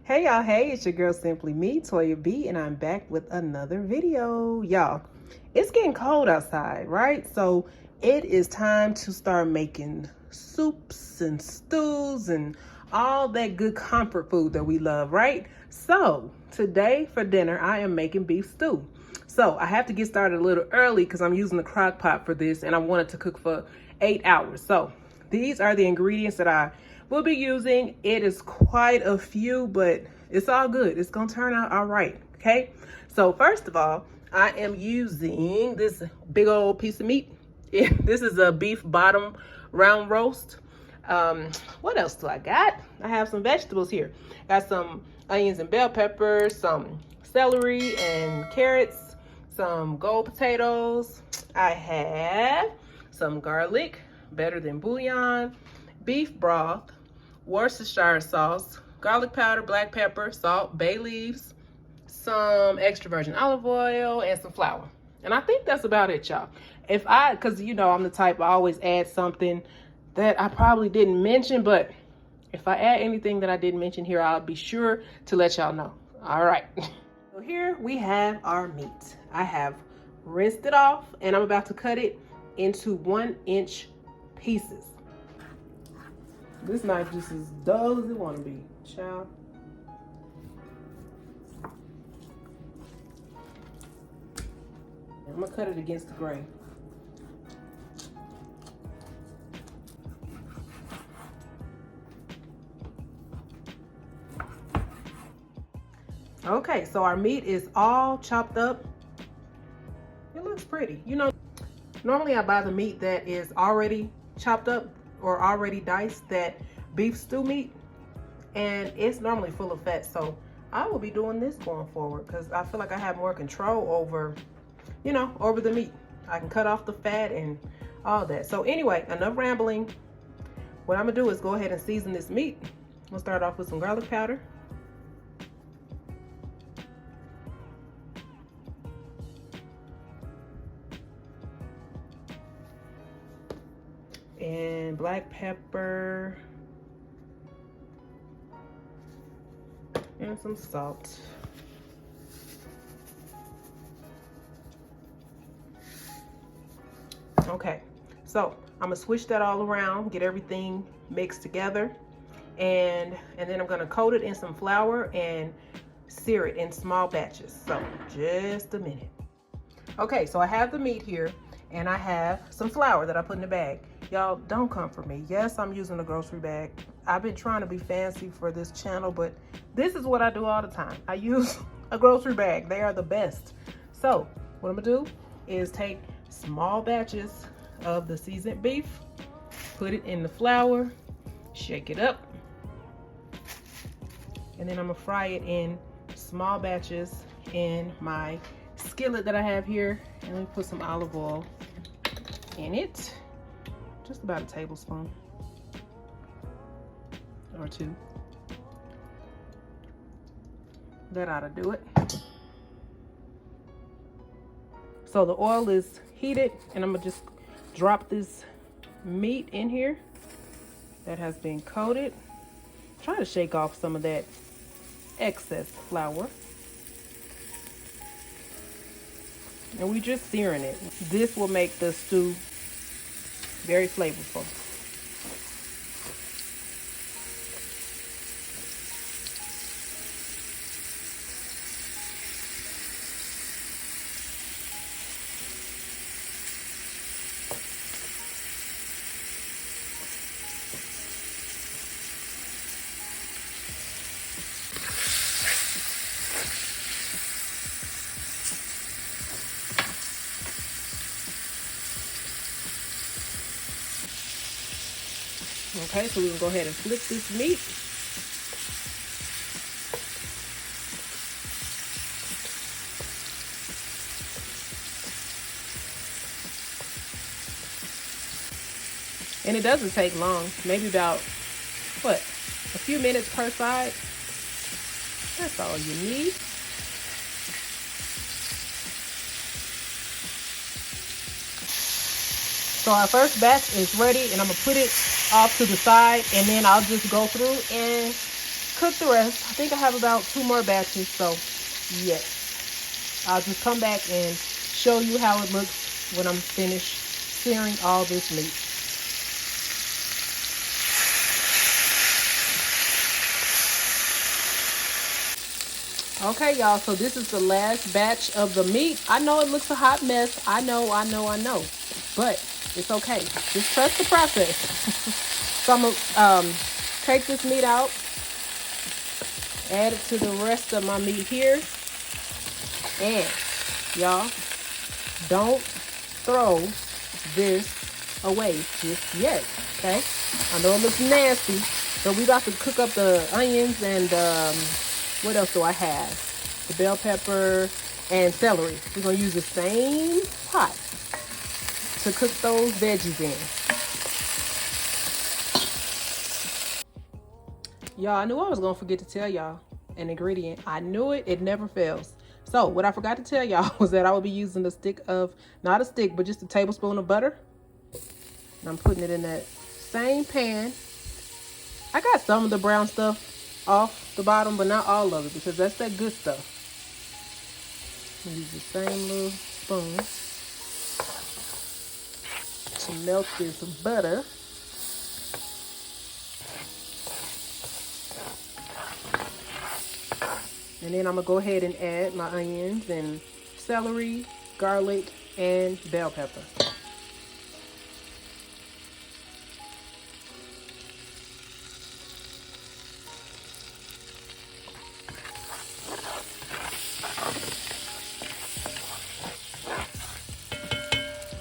Hey y'all, hey, it's your girl Simply Me, Toya B, and I'm back with another video. Y'all, it's getting cold outside, right? So it is time to start making soups and stews and all that good comfort food that we love, right? So today for dinner, I am making beef stew. So I have to get started a little early because I'm using the crock pot for this and I wanted to cook for 8 hours. So these are the ingredients that I will be using. It is quite a few, but it's all good. It's gonna turn out all right, okay? So first of all, I am using this big old piece of meat. This is a beef bottom round roast. What else do I got? I have some vegetables here. Got some onions and bell peppers, some celery and carrots, some gold potatoes. I have some garlic, better than bouillon, beef broth, Worcestershire sauce, garlic powder, black pepper, salt, bay leaves, some extra virgin olive oil, and some flour. And I think that's about it, y'all. Because you know I'm the type, I always add something that I probably didn't mention, but if I add anything that I didn't mention here, I'll be sure to let y'all know. All right. So here we have our meat. I have rinsed it off, and I'm about to cut it into 1-inch pieces. This knife just as dull as it want to be, child. I'm gonna cut it against the grain. Okay, so our meat is all chopped up. It looks pretty. You know, normally I buy the meat that is already chopped up or already diced, that beef stew meat, and it's normally full of fat. So I will be doing this going forward because I feel like I have more control over, you know, over the meat. I can cut off the fat and all that. So anyway, enough rambling. What I'm gonna do is go ahead and season this meat. We'll start off with some garlic powder. And black pepper. And some salt. Okay, so I'm gonna switch that all around, get everything mixed together, and then I'm gonna coat it in some flour and sear it in small batches. So just a minute. Okay, so I have the meat here and I have some flour that I put in the bag. Y'all, don't come for me. Yes, I'm using a grocery bag. I've been trying to be fancy for this channel, but this is what I do all the time. I use a grocery bag. They are the best. So what I'm gonna do is take small batches of the seasoned beef, put it in the flour, shake it up, and then I'm gonna fry it in small batches in my skillet that I have here. And let me put some olive oil in it, just about a tablespoon or 2. That ought to do it. So the oil is heated and I'm gonna just drop this meat in here that has been coated. Try to shake off some of that excess flour. And we just searing it. This will make the stew very flavorful. Okay, so we can go ahead and flip this meat. And it doesn't take long, maybe about, what, a few minutes per side. That's all you need. So our first batch is ready, and I'm gonna put it off to the side, and then I'll just go through and cook the rest. I think I have about 2 more batches, so yes. I'll just come back and show you how it looks when I'm finished searing all this meat. Okay, y'all, so this is the last batch of the meat. I know it looks a hot mess. I know. But it's okay. Just trust the process. So I'm gonna take this meat out, add it to the rest of my meat here. And y'all, don't throw this away just yet, okay? I know it looks nasty, but we about to cook up the onions and what else do I have? The bell pepper and celery. We're gonna use the same pot to cook those veggies in. Y'all, I knew I was gonna forget to tell y'all an ingredient. I knew it, it never fails. So what I forgot to tell y'all was that I will be using a stick of, not a stick, but just a tablespoon of butter. And I'm putting it in that same pan. I got some of the brown stuff off the bottom, but not all of it, because that's that good stuff. I'm gonna use the same little spoon to melt this butter. And then I'm gonna go ahead and add my onions and celery, garlic, and bell pepper.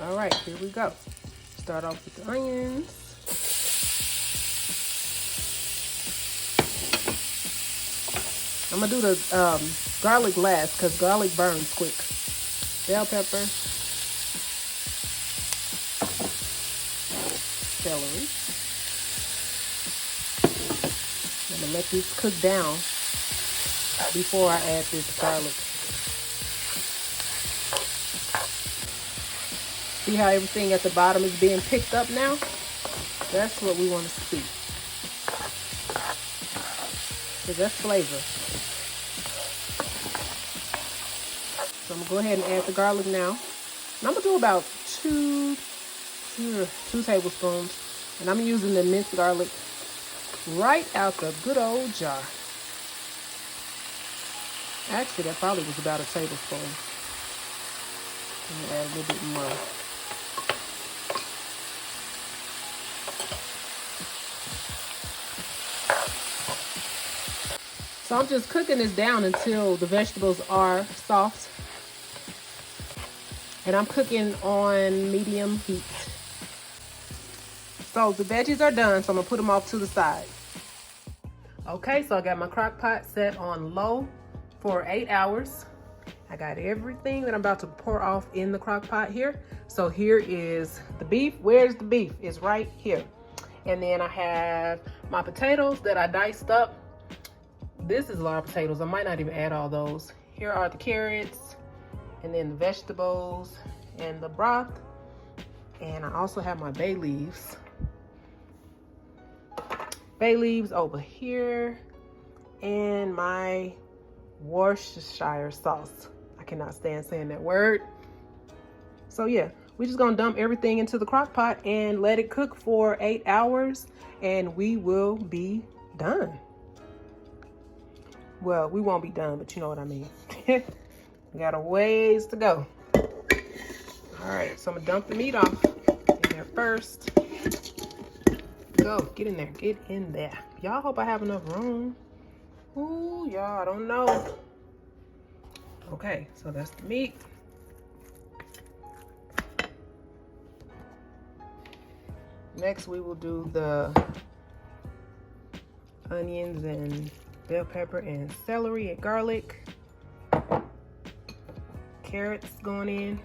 All right, here we go. Start off with the onions. I'm gonna do the garlic last because garlic burns quick. Bell pepper, celery. I'm gonna let this cook down before I add this garlic. See how everything at the bottom is being picked up now? That's what we want to see. Because that's flavor. So I'm going to go ahead and add the garlic now. And I'm going to do about two tablespoons. And I'm using the minced garlic right out the good old jar. Actually, that probably was about a tablespoon. I'm going to add a little bit more. So I'm just cooking this down until the vegetables are soft. And I'm cooking on medium heat. So the veggies are done, so I'm gonna put them off to the side. Okay, so I got my crock pot set on low for 8 hours. I got everything that I'm about to pour off in the crock pot here. So here is the beef. Where's the beef? It's right here. And then I have my potatoes that I diced up. This is a lot of potatoes. I might not even add all those. Here are the carrots, and then the vegetables, and the broth. And I also have my bay leaves. Bay leaves over here, and my Worcestershire sauce. I cannot stand saying that word. So yeah, we're just gonna dump everything into the crock pot and let it cook for 8 hours, and we will be done. Well, we won't be done, but you know what I mean. We got a ways to go. All right, so I'm gonna dump the meat off in there first. Go, get in there, get in there. Y'all, hope I have enough room. Ooh, y'all, I don't know. Okay, so that's the meat. Next, we will do the onions and bell pepper and celery and garlic. Carrots going in.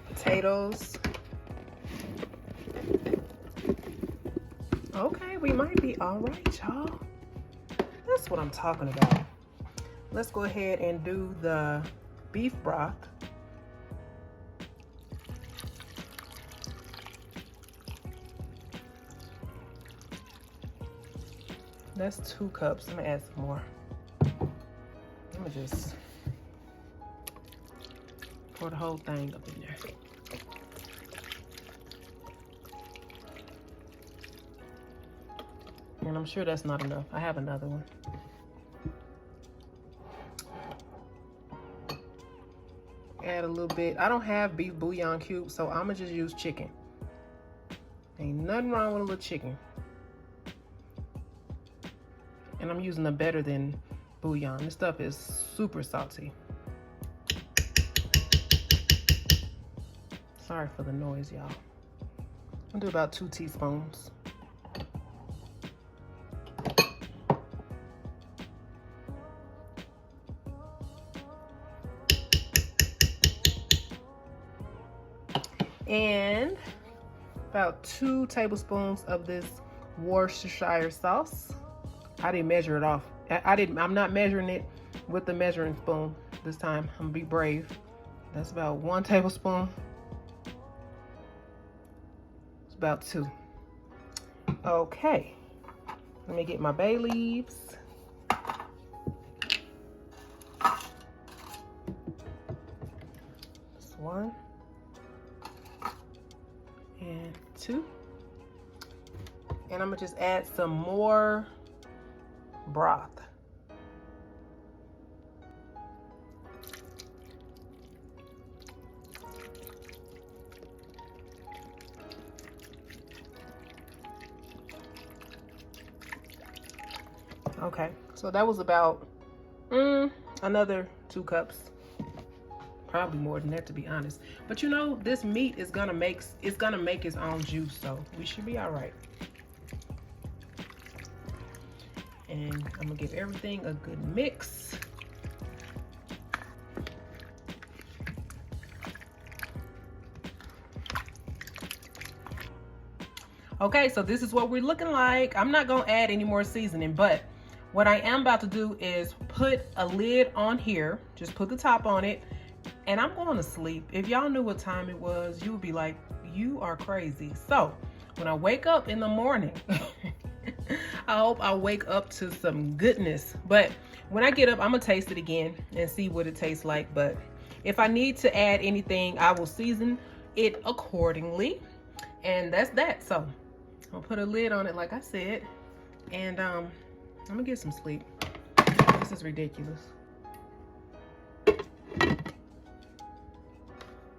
Potatoes. Okay, we might be all right, y'all. That's what I'm talking about. Let's go ahead and do the beef broth. That's 2 cups. I'm gonna add some more. I'm gonna just pour the whole thing up in there. And I'm sure that's not enough. I have another one. Add a little bit. I don't have beef bouillon cubes, so I'm gonna just use chicken. Ain't nothing wrong with a little chicken. And I'm using a better than bouillon. This stuff is super salty. Sorry for the noise, y'all. I'll do about 2 teaspoons. And about 2 tablespoons of this Worcestershire sauce. I didn't measure it off. I'm not measuring it with the measuring spoon this time. I'm gonna be brave. That's about 1 tablespoon. It's about 2. Okay. Let me get my bay leaves. This 1 and 2. And I'm gonna just add some more broth. Okay, so that was about another 2 cups. Probably more than that, to be honest. But you know, this meat is gonna make its own juice, so we should be all right. And I'm gonna give everything a good mix. Okay, so this is what we're looking like. I'm not gonna add any more seasoning, but what I am about to do is put a lid on here. Just put the top on it, and I'm going to sleep. If y'all knew what time it was, you would be like, you are crazy. So when I wake up in the morning, I hope I wake up to some goodness. But when I get up, I'm gonna taste it again and see what it tastes like. But if I need to add anything, I will season it accordingly. And that's that. So I'll put a lid on it, like I said, and I'm gonna get some sleep. This is ridiculous.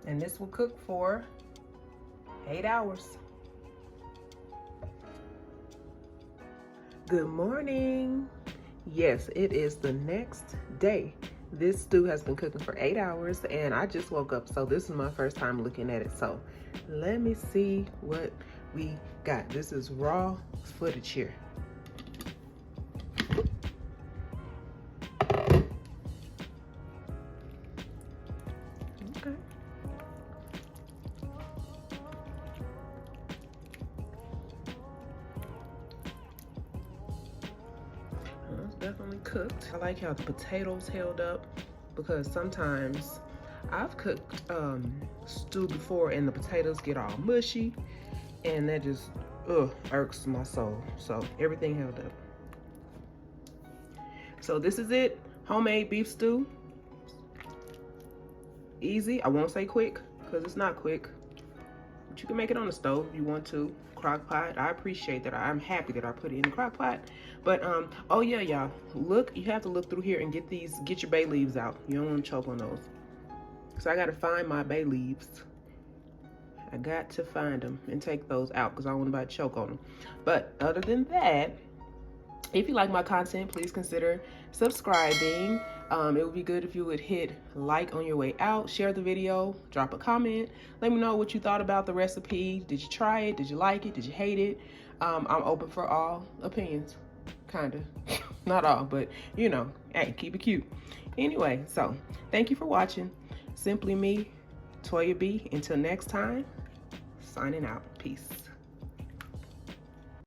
And this will cook for 8 hours. Good morning. Yes, it is the next day. This stew has been cooking for 8 hours and I just woke up, so this is my first time looking at it. So let me see what we got. This is raw footage here. Okay. It's definitely cooked. I like how the potatoes held up, because sometimes I've cooked stew before and the potatoes get all mushy, and that just irks my soul. So everything held up. So this is it, homemade beef stew. Easy. I won't say quick because it's not quick, but you can make it on the stove if you want to. Crock pot. I appreciate that. I'm happy that I put it in the crock pot. But oh yeah, y'all, look, you have to look through here and get your bay leaves out. You don't want to choke on those. So I got to find my bay leaves. I got to find them and take those out because I don't want anybody to choke on them. But other than that, if you like my content, please consider subscribing. It would be good if you would hit like on your way out, share the video, drop a comment. Let me know what you thought about the recipe. Did you try it? Did you like it? Did you hate it? I'm open for all opinions, kind of. Not all, but you know, hey, keep it cute. Anyway, so thank you for watching. Simply me, Toya B. Until next time, signing out. Peace.